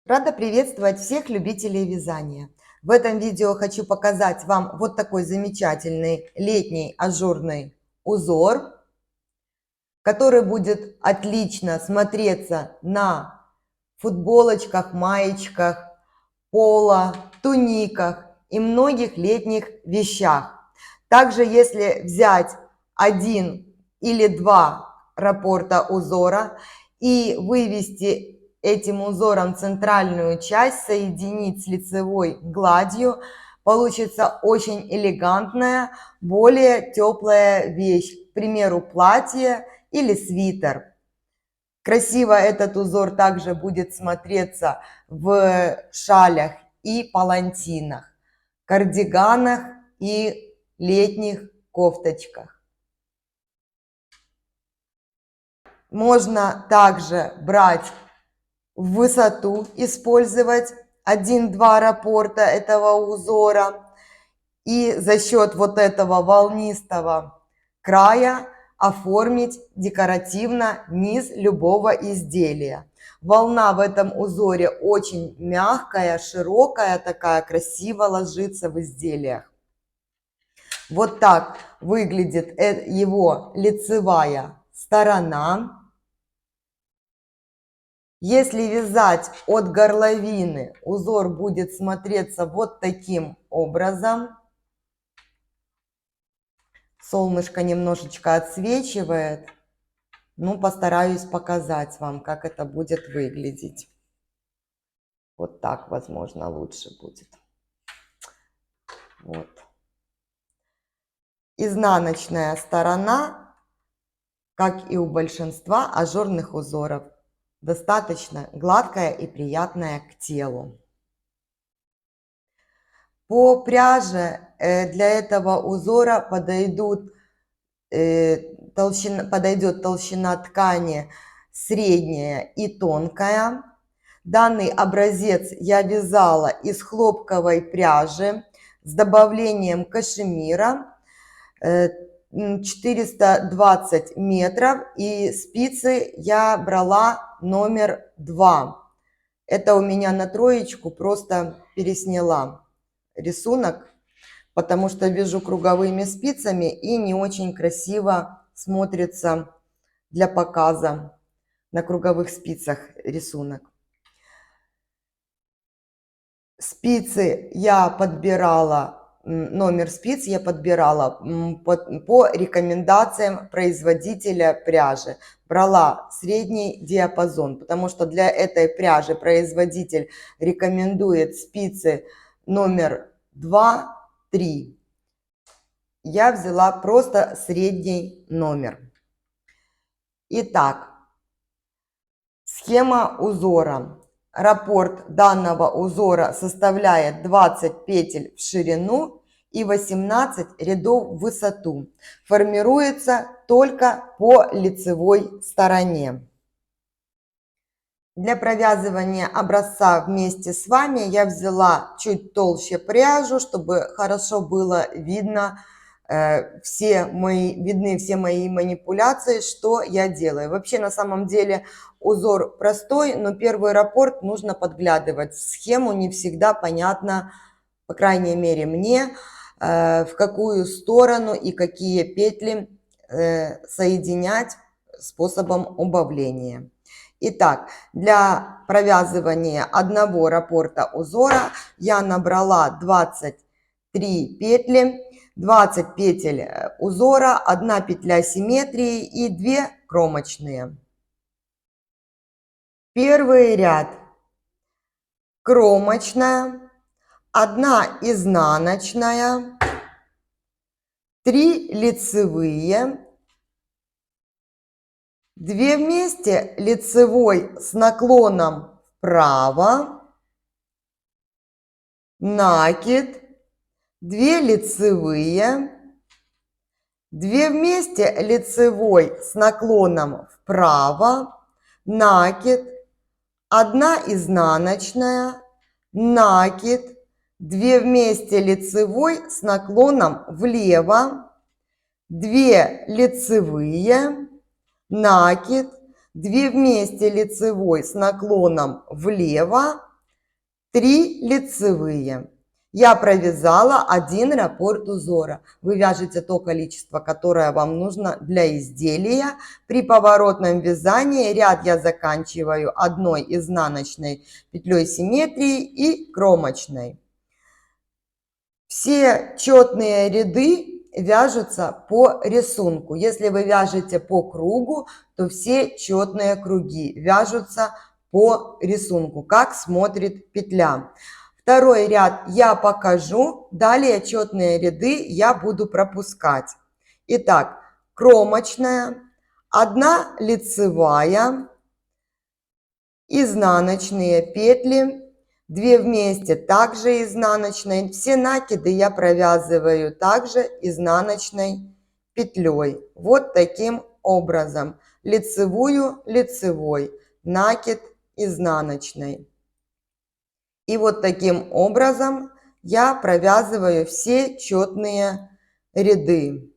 Рада приветствовать всех любителей вязания. В этом видео хочу показать вам вот такой замечательный летний ажурный узор, который будет отлично смотреться на футболочках, маечках, поло, туниках и многих летних вещах. Также, если взять один или два раппорта узора и вывести этим узором центральную часть, соединить с лицевой гладью, получится очень элегантная, более теплая вещь, к примеру, платье или свитер. Красиво этот узор также будет смотреться в шалях и палантинах, кардиганах и летних кофточках. Можно также брать в высоту, использовать 1-2 раппорта этого узора и за счет вот этого волнистого края оформить декоративно низ любого изделия. Волна в этом узоре очень мягкая, широкая, такая, красиво ложится в изделиях. Вот так выглядит его лицевая сторона. Если вязать от горловины, узор будет смотреться вот таким образом. Солнышко немножечко отсвечивает. Ну, постараюсь показать вам, как это будет выглядеть. Вот так, возможно, лучше будет. Вот. Изнаночная сторона, как и у большинства ажурных узоров, достаточно гладкая и приятная к телу. По пряже для этого узора подойдет толщина ткани средняя и тонкая. Данный образец я вязала из хлопковой пряжи с добавлением кашемира, 420 метров, и спицы я брала номер 2. Это у меня на троечку, просто пересняла рисунок, потому что вяжу круговыми спицами и не очень красиво смотрится для показа на круговых спицах рисунок. Спицы я подбирала, номер спиц я подбирала по рекомендациям производителя пряжи. Брала средний диапазон, потому что для этой пряжи производитель рекомендует спицы номер 2, 3. Я взяла просто средний номер. Итак, схема узора. Раппорт данного узора составляет 20 петель в ширину и 18 рядов в высоту. Формируется только по лицевой стороне. Для провязывания образца вместе с вами я взяла чуть толще пряжу, чтобы хорошо было видно видны все мои манипуляции, что я делаю. Вообще, на самом деле, узор простой, но первый раппорт нужно подглядывать. Схему не всегда понятно, по крайней мере мне, в какую сторону и какие петли соединять способом убавления. Итак, для провязывания одного раппорта узора я набрала 23 петли. 20 петель узора, 1 петля симметрии и 2 кромочные. Первый ряд кромочная, 1 изнаночная, 3 лицевые, 2 вместе лицевой с наклоном вправо, накид, 2 лицевые, 2 вместе лицевой с наклоном вправо, накид, 1 изнаночная, накид, 2 вместе лицевой с наклоном влево, 2 лицевые, накид, 2 вместе лицевой с наклоном влево, 3 лицевые. Я провязала 1 раппорт узора. Вы вяжете то количество, которое вам нужно для изделия. При поворотном вязании ряд я заканчиваю одной изнаночной петлей симметрии и кромочной. Все четные ряды вяжутся по рисунку. Если вы вяжете по кругу, то все четные круги вяжутся по рисунку, как смотрит петля. Второй ряд я покажу, далее четные ряды я буду пропускать. Итак, кромочная, 1 лицевая, изнаночные петли, 2 вместе также изнаночной. Все накиды я провязываю также изнаночной петлей. Вот таким образом. Лицевую, лицевой, накид изнаночной. И вот таким образом я провязываю все четные ряды.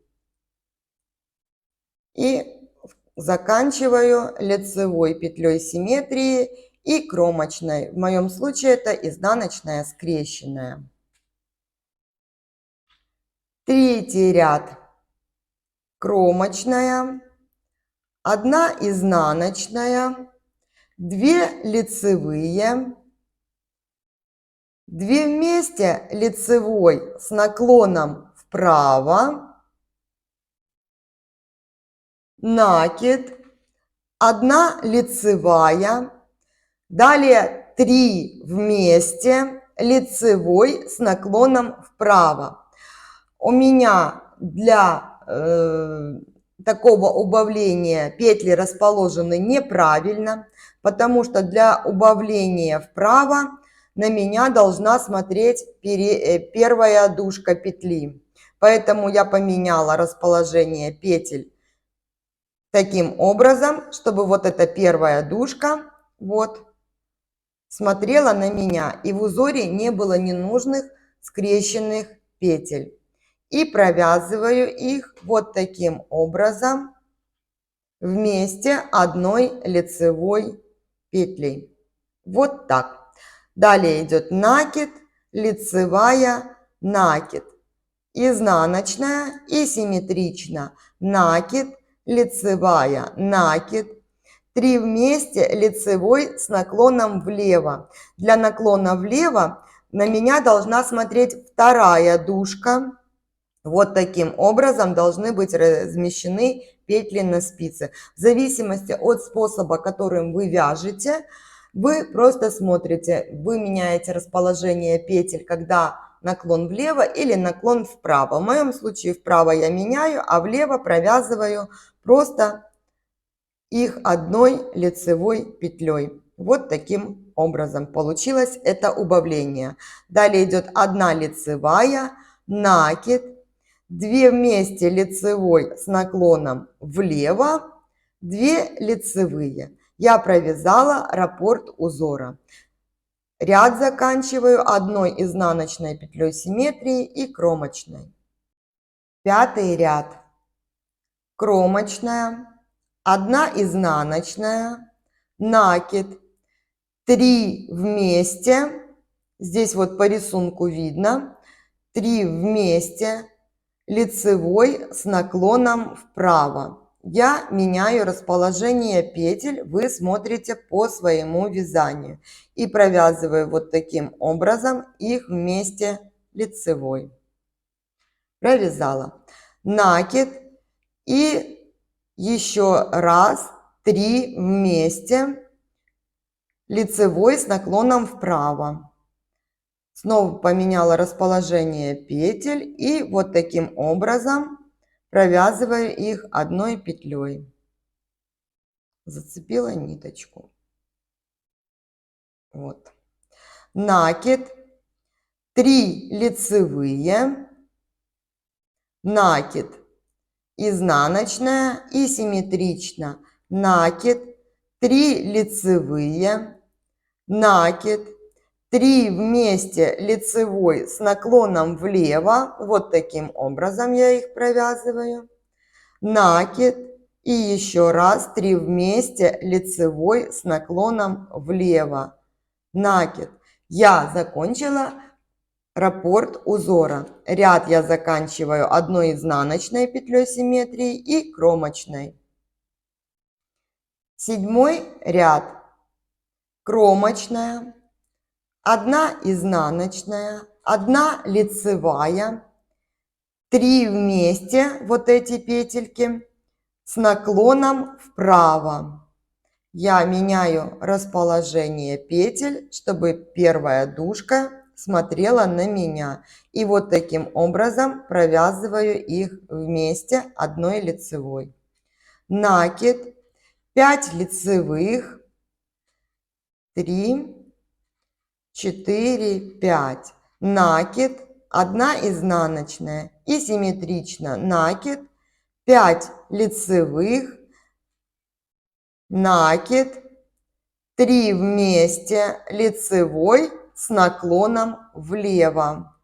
И заканчиваю лицевой петлей симметрии и кромочной. В моем случае это изнаночная скрещенная. Третий ряд. Кромочная, 1 изнаночная, 2 лицевые, 2 вместе лицевой с наклоном вправо, накид, 1 лицевая, далее 3 вместе лицевой с наклоном вправо. У меня для такого убавления петли расположены неправильно, потому что для убавления вправо на меня должна смотреть первая дужка петли. Поэтому я поменяла расположение петель таким образом, чтобы вот эта первая дужка вот смотрела на меня, и в узоре не было ненужных скрещенных петель. И провязываю их вот таким образом вместе одной лицевой петлей. Вот так. Далее идет накид, лицевая, накид, изнаночная и симметрично, накид, лицевая, накид, 3 вместе лицевой с наклоном влево. Для наклона влево на меня должна смотреть вторая дужка. Вот таким образом должны быть размещены петли на спице. В зависимости от способа, которым вы вяжете, вы просто смотрите, вы меняете расположение петель, когда наклон влево или наклон вправо. В моем случае вправо я меняю, а влево провязываю просто их одной лицевой петлей. Вот таким образом получилось это убавление. Далее идет 1 лицевая, накид, 2 вместе лицевой с наклоном влево, 2 лицевые. Я провязала раппорт узора. Ряд заканчиваю 1 изнаночной петлей симметрии и кромочной. Пятый ряд. Кромочная, 1 изнаночная, накид, 3 вместе, здесь вот по рисунку видно, 3 вместе, лицевой с наклоном вправо. Я меняю расположение петель, вы смотрите по своему вязанию. И провязываю вот таким образом их вместе лицевой. Провязала. Накид и еще раз 3 вместе, лицевой с наклоном вправо. Снова поменяла расположение петель и вот таким образом провязываю их одной петлей. Зацепила ниточку. Вот. Накид, 3 лицевые, накид, изнаночная и симметрично, накид, 3 лицевые, накид, 3 вместе лицевой с наклоном влево, вот таким образом я их провязываю, накид и еще раз 3 вместе лицевой с наклоном влево, накид. Я закончила раппорт узора. Ряд я заканчиваю одной изнаночной петлей симметрии и кромочной. 7 ряд. Кромочная, 1 изнаночная, 1 лицевая, 3 вместе вот эти петельки с наклоном вправо. Я меняю расположение петель, чтобы первая дужка смотрела на меня. И вот таким образом провязываю их вместе одной лицевой. Накид, 5 лицевых, 3, 4, 5. Накид, 1 изнаночная и симметрично накид, 5 лицевых, накид, 3 вместе лицевой с наклоном влево.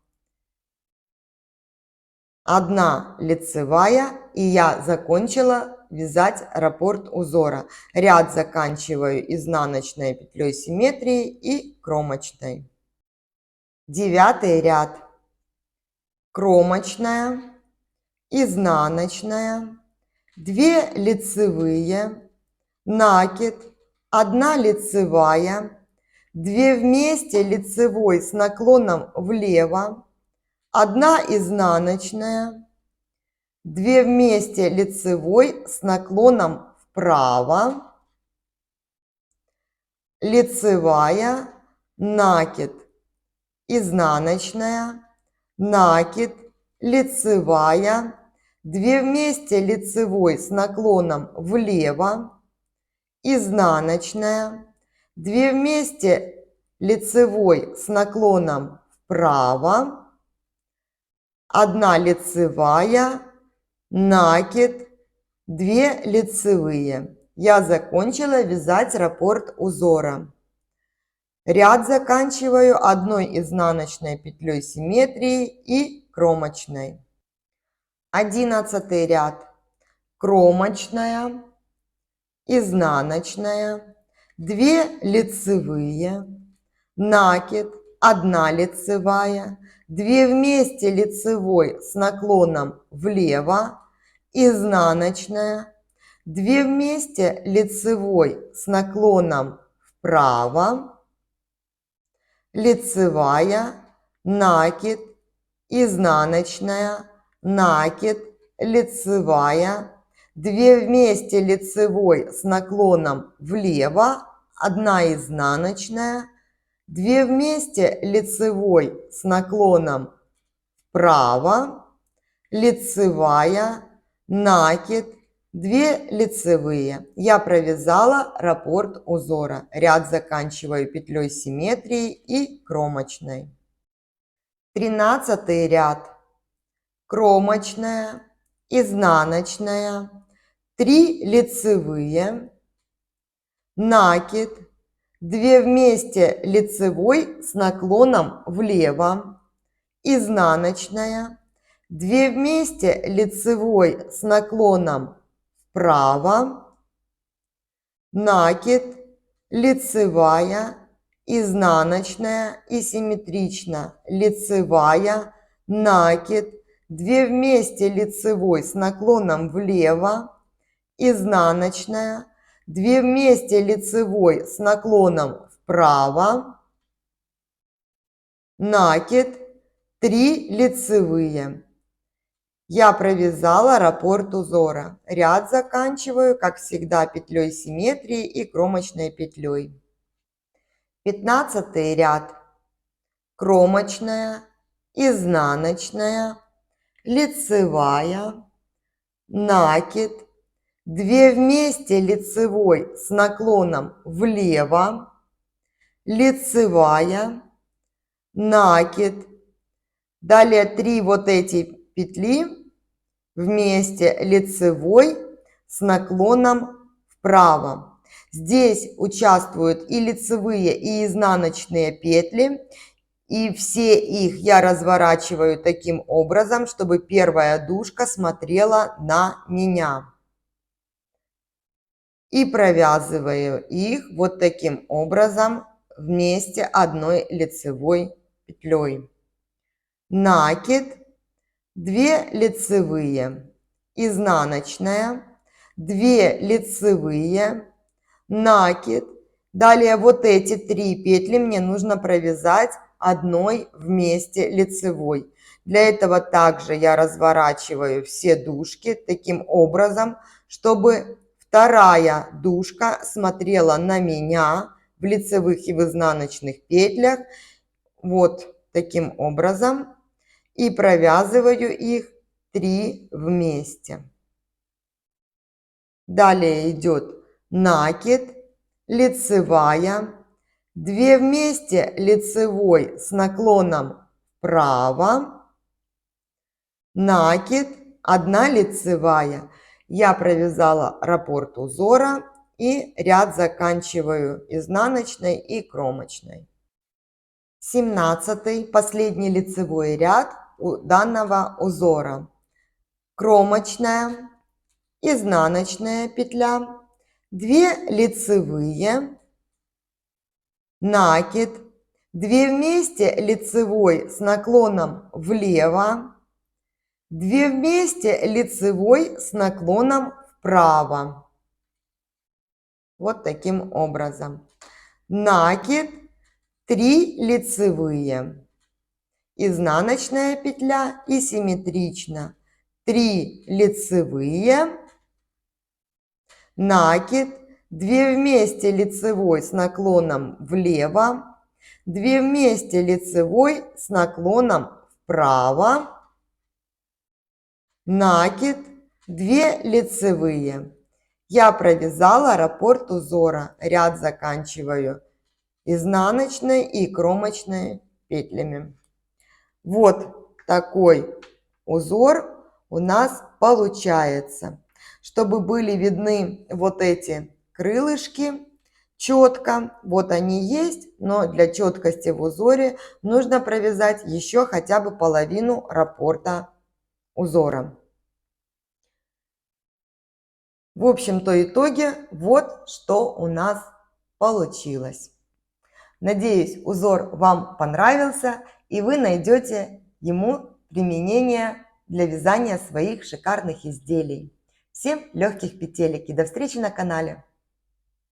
1 лицевая, и я закончила вязать раппорт узора. Ряд заканчиваю изнаночной петлей симметрии и кромочной. 9 ряд. Кромочная, изнаночная, 2 лицевые, накид, 1 лицевая, 2 вместе лицевой с наклоном влево, 1 изнаночная, 2 вместе лицевой с наклоном вправо, лицевая, накид, изнаночная, накид, лицевая, 2 вместе лицевой с наклоном влево, изнаночная, 2 вместе лицевой с наклоном вправо, 1 лицевая, накид, 2 лицевые. Я закончила вязать раппорт узора. Ряд заканчиваю 1 изнаночной петлей симметрии и кромочной. 11 ряд. Кромочная, изнаночная, 2 лицевые, накид, 1 лицевая, 2 вместе лицевой с наклоном влево, изнаночная, 2 вместе лицевой с наклоном вправо, лицевая, накид, изнаночная, накид, лицевая, 2 вместе лицевой с наклоном влево, 1 изнаночная, 2 вместе лицевой с наклоном вправо, лицевая, накид, 2 лицевые. Я провязала раппорт узора. Ряд заканчиваю петлей симметрии и кромочной. 13 ряд. Кромочная, изнаночная, 3 лицевые, накид, 2 вместе лицевой с наклоном влево, изнаночная, 2 вместе лицевой с наклоном вправо, накид, лицевая, изнаночная и симметрично, лицевая, накид, 2 вместе лицевой с наклоном влево, изнаночная, 2 вместе лицевой с наклоном вправо, накид, 3 лицевые. Я провязала раппорт узора. Ряд заканчиваю, как всегда, петлей симметрии и кромочной петлей. 15 ряд. Кромочная, изнаночная, лицевая, накид, 2 вместе лицевой с наклоном влево, лицевая, накид. Далее 3 вот эти петли вместе лицевой с наклоном вправо. Здесь участвуют и лицевые, и изнаночные петли. И все их я разворачиваю таким образом, чтобы первая дужка смотрела на меня. И провязываю их вот таким образом вместе одной лицевой петлей. Накид, 2 лицевые, изнаночная, 2 лицевые, накид. Далее вот эти 3 петли мне нужно провязать одной вместе лицевой. Для этого также я разворачиваю все дужки таким образом, чтобы вторая дужка смотрела на меня в лицевых и в изнаночных петлях. Вот таким образом. И провязываю их 3 вместе. Далее идет накид, лицевая, 2 вместе лицевой с наклоном вправо, накид, 1 лицевая. Я провязала раппорт узора и ряд заканчиваю изнаночной и кромочной. 17-й, последний лицевой ряд у данного узора. Кромочная, изнаночная петля, 2 лицевые, накид, 2 вместе лицевой с наклоном влево, 2 вместе лицевой с наклоном вправо. Вот таким образом. Накид, 3 лицевые, изнаночная петля и симметрично 3 лицевые, накид, 2 вместе лицевой с наклоном влево, 2 вместе лицевой с наклоном вправо, накид, 2 лицевые. Я провязала раппорт узора, ряд заканчиваю изнаночной и кромочной петлями. Вот такой узор у нас получается. Чтобы были видны вот эти крылышки четко, вот они есть, но для четкости в узоре нужно провязать еще хотя бы половину раппорта узора. В общем-то итоге вот что у нас получилось. Надеюсь, узор вам понравился и вы найдете ему применение для вязания своих шикарных изделий. Всем легких петелек и до встречи на канале!